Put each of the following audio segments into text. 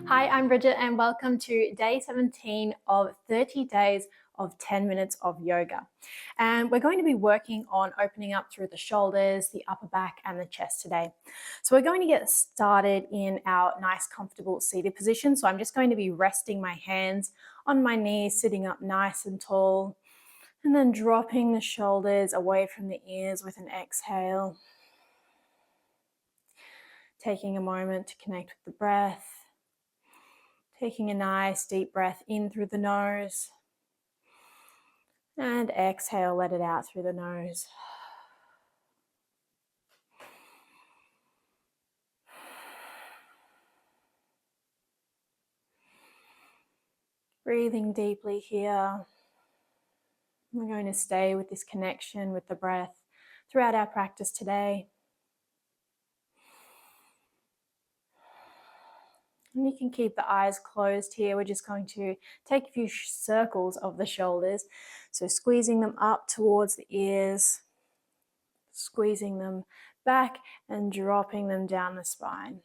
Hi, I'm Bridget and welcome to day 17 of 30 days of 10 minutes of yoga. And we're going to be working on opening up through the shoulders, the upper back and the chest today. So we're going to get started in our nice comfortable seated position. So I'm just going to be resting my hands on my knees, sitting up nice and tall, and then dropping the shoulders away from the ears with an exhale. Taking a moment to connect with the breath. Taking a nice deep breath in through the nose and exhale, let it out through the nose. Breathing deeply here. We're going to stay with this connection with the breath throughout our practice today. And you can keep the eyes closed here. We're just going to take a few circles of the shoulders. So squeezing them up towards the ears, squeezing them back and dropping them down the spine.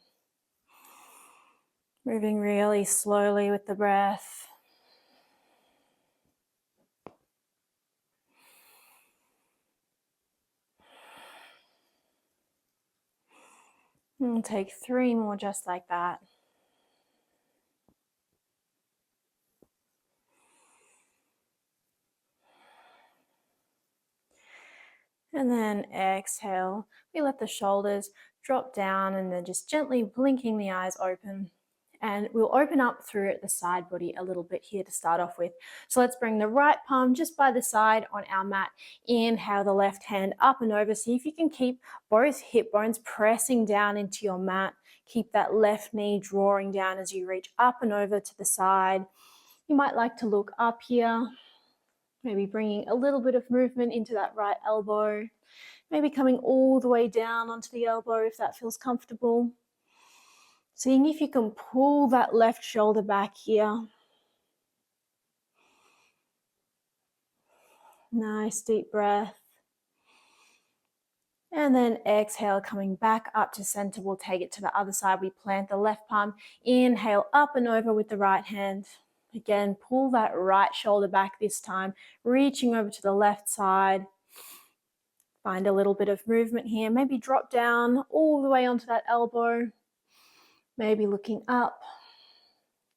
Moving really slowly with the breath. And take 3 more just like that. And then exhale, we let the shoulders drop down and then just gently blinking the eyes open. And we'll open up through the side body a little bit here to start off with. So let's bring the right palm just by the side on our mat. Inhale the left hand up and over. See if you can keep both hip bones pressing down into your mat. Keep that left knee drawing down as you reach up and over to the side. You might like to look up here. Maybe bringing a little bit of movement into that right elbow. Maybe coming all the way down onto the elbow if that feels comfortable. Seeing if you can pull that left shoulder back here. Nice deep breath. And then exhale, coming back up to center. We'll take it to the other side. We plant the left palm. Inhale up and over with the right hand. Again, pull that right shoulder back this time, reaching over to the left side. Find a little bit of movement here. Maybe drop down all the way onto that elbow. Maybe looking up.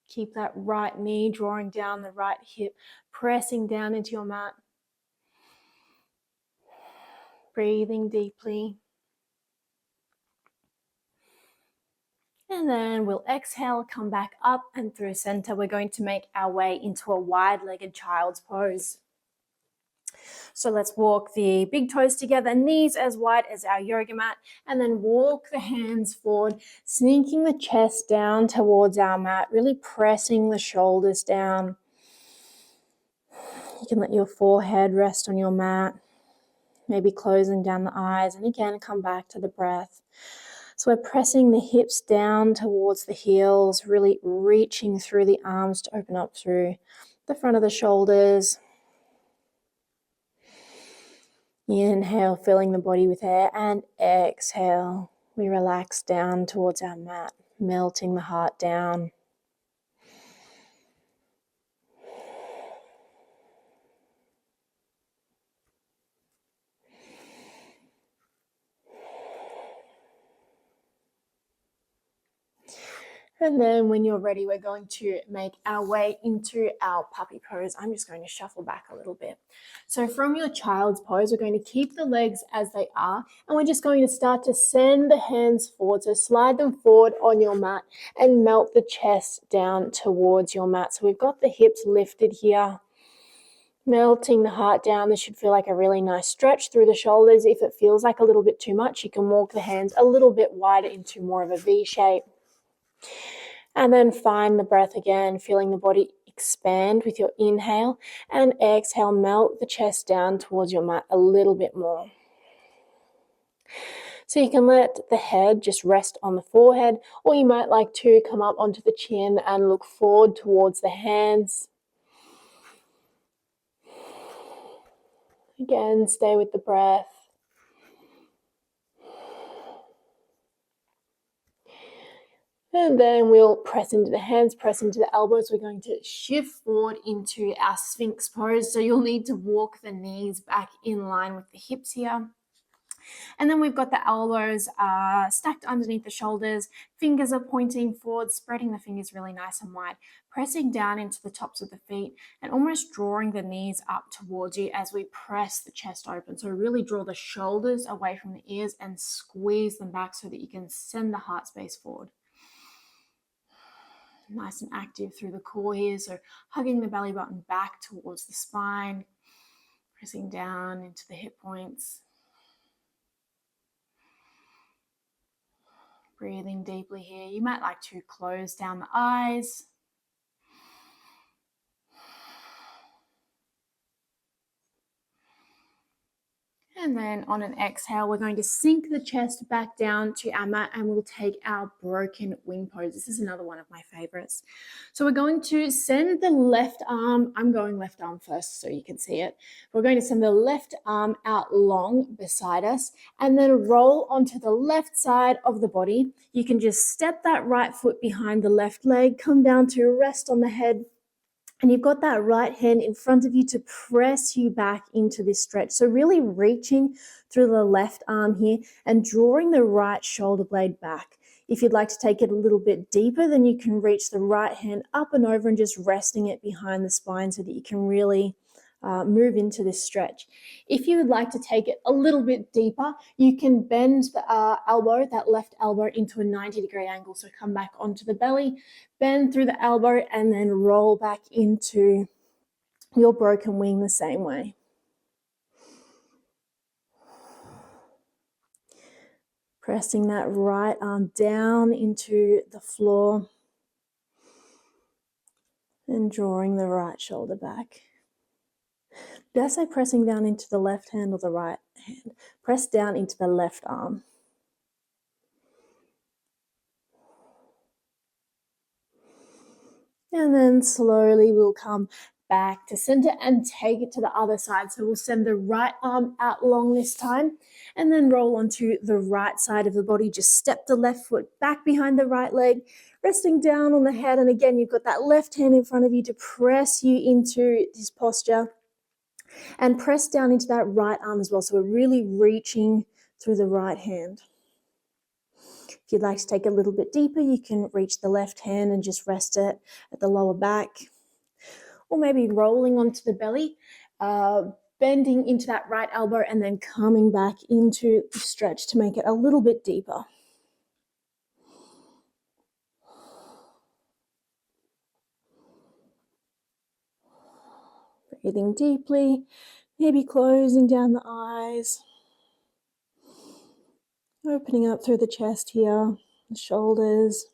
Keep that right knee drawing down the right hip, pressing down into your mat. Breathing deeply. And then we'll exhale, come back up and through center. We're going to make our way into a wide-legged child's pose. So let's walk the big toes together, knees as wide as our yoga mat, and then walk the hands forward, sinking the chest down towards our mat, really pressing the shoulders down. You can let your forehead rest on your mat, maybe closing down the eyes, and again, come back to the breath. So we're pressing the hips down towards the heels, really reaching through the arms to open up through the front of the shoulders. Inhale, filling the body with air, and exhale. We relax down towards our mat, melting the heart down. And then when you're ready, we're going to make our way into our puppy pose. I'm just going to shuffle back a little bit. So from your child's pose, we're going to keep the legs as they are, and we're just going to start to send the hands forward. So slide them forward on your mat and melt the chest down towards your mat. So we've got the hips lifted here, melting the heart down. This should feel like a really nice stretch through the shoulders. If it feels like a little bit too much, you can walk the hands a little bit wider into more of a V shape. And then find the breath again, feeling the body expand with your inhale, and exhale, melt the chest down towards your mat a little bit more. So you can let the head just rest on the forehead, or you might like to come up onto the chin and look forward towards the hands. Again, stay with the breath. And then we'll press into the hands, press into the elbows. We're going to shift forward into our Sphinx pose. So you'll need to walk the knees back in line with the hips here. And then we've got the elbows stacked underneath the shoulders. Fingers are pointing forward, spreading the fingers really nice and wide, pressing down into the tops of the feet and almost drawing the knees up towards you as we press the chest open. So really draw the shoulders away from the ears and squeeze them back so that you can send the heart space forward. Nice and active through the core here. So hugging the belly button back towards the spine, pressing down into the hip points. Breathing deeply here. You might like to close down the eyes. And then on an exhale, we're going to sink the chest back down to our mat and we'll take our broken wing pose. This is another one of my favorites. So we're going to send the left arm, I'm going left arm first so you can see it. We're going to send the left arm out long beside us and then roll onto the left side of the body. You can just step that right foot behind the left leg, come down to rest on the head. And you've got that right hand in front of you to press you back into this stretch. So really reaching through the left arm here and drawing the right shoulder blade back. If you'd like to take it a little bit deeper, then you can reach the right hand up and over and just resting it behind the spine so that you can really move into this stretch. If you would like to take it a little bit deeper, you can bend the elbow, that left elbow, into a 90-degree angle. So come back onto the belly, bend through the elbow, and then roll back into your broken wing the same way. Pressing that right arm down into the floor and drawing the right shoulder back. Did I say pressing down into the left hand or the right hand? Press down into the left arm. And then slowly we'll come back to center and take it to the other side. So we'll send the right arm out long this time and then roll onto the right side of the body. Just step the left foot back behind the right leg, resting down on the head. And again, you've got that left hand in front of you to press you into this posture and press down into that right arm as well. So we're really reaching through the right hand. If you'd like to take a little bit deeper, you can reach the left hand and just rest it at the lower back. Or maybe rolling onto the belly, bending into that right elbow and then coming back into the stretch to make it a little bit deeper. Breathing deeply, maybe closing down the eyes. Opening up through the chest here, the shoulders.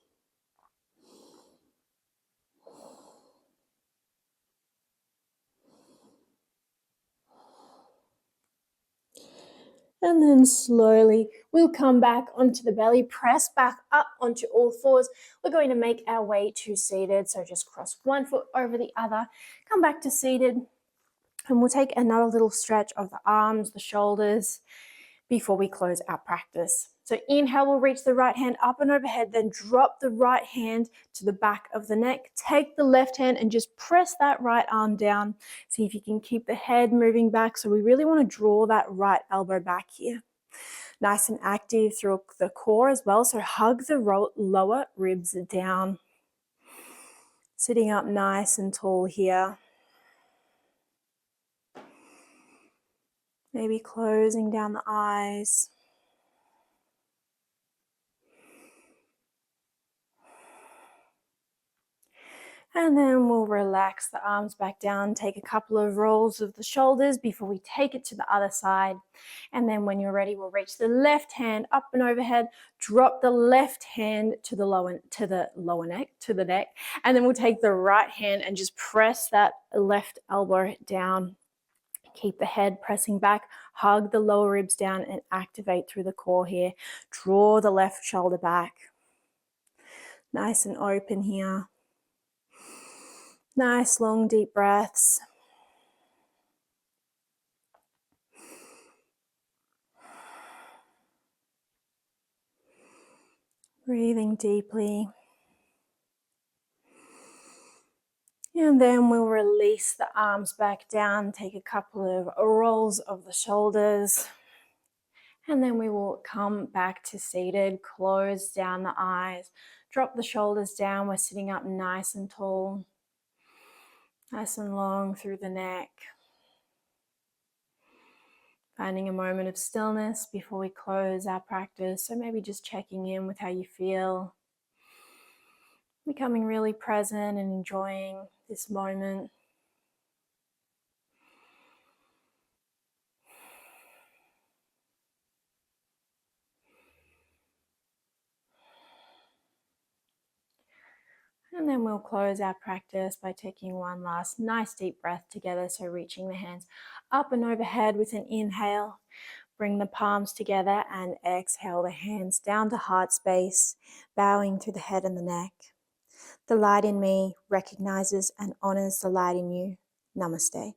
And then slowly we'll come back onto the belly, press back up onto all fours. We're going to make our way to seated. So just cross one foot over the other, come back to seated, and we'll take another little stretch of the arms, the shoulders, before we close our practice. So inhale, we'll reach the right hand up and overhead, then drop the right hand to the back of the neck. Take the left hand and just press that right arm down. See if you can keep the head moving back. So we really want to draw that right elbow back here. Nice and active through the core as well. So hug the lower ribs down. Sitting up nice and tall here. Maybe closing down the eyes. And then we'll relax the arms back down, take a couple of rolls of the shoulders before we take it to the other side. And then when you're ready, we'll reach the left hand up and overhead, drop the left hand to the neck, and then we'll take the right hand and just press that left elbow down. Keep the head pressing back, hug the lower ribs down and activate through the core here. Draw the left shoulder back. Nice and open here. Nice, long, deep breaths. Breathing deeply. And then we'll release the arms back down, take a couple of rolls of the shoulders. And then we will come back to seated, close down the eyes, drop the shoulders down. We're sitting up nice and tall, nice and long through the neck. Finding a moment of stillness before we close our practice. So maybe just checking in with how you feel. Becoming really present and enjoying this moment. And then we'll close our practice by taking one last nice deep breath together. So reaching the hands up and overhead with an inhale. Bring the palms together and exhale the hands down to heart space, bowing through the head and the neck. The light in me recognizes and honors the light in you. Namaste.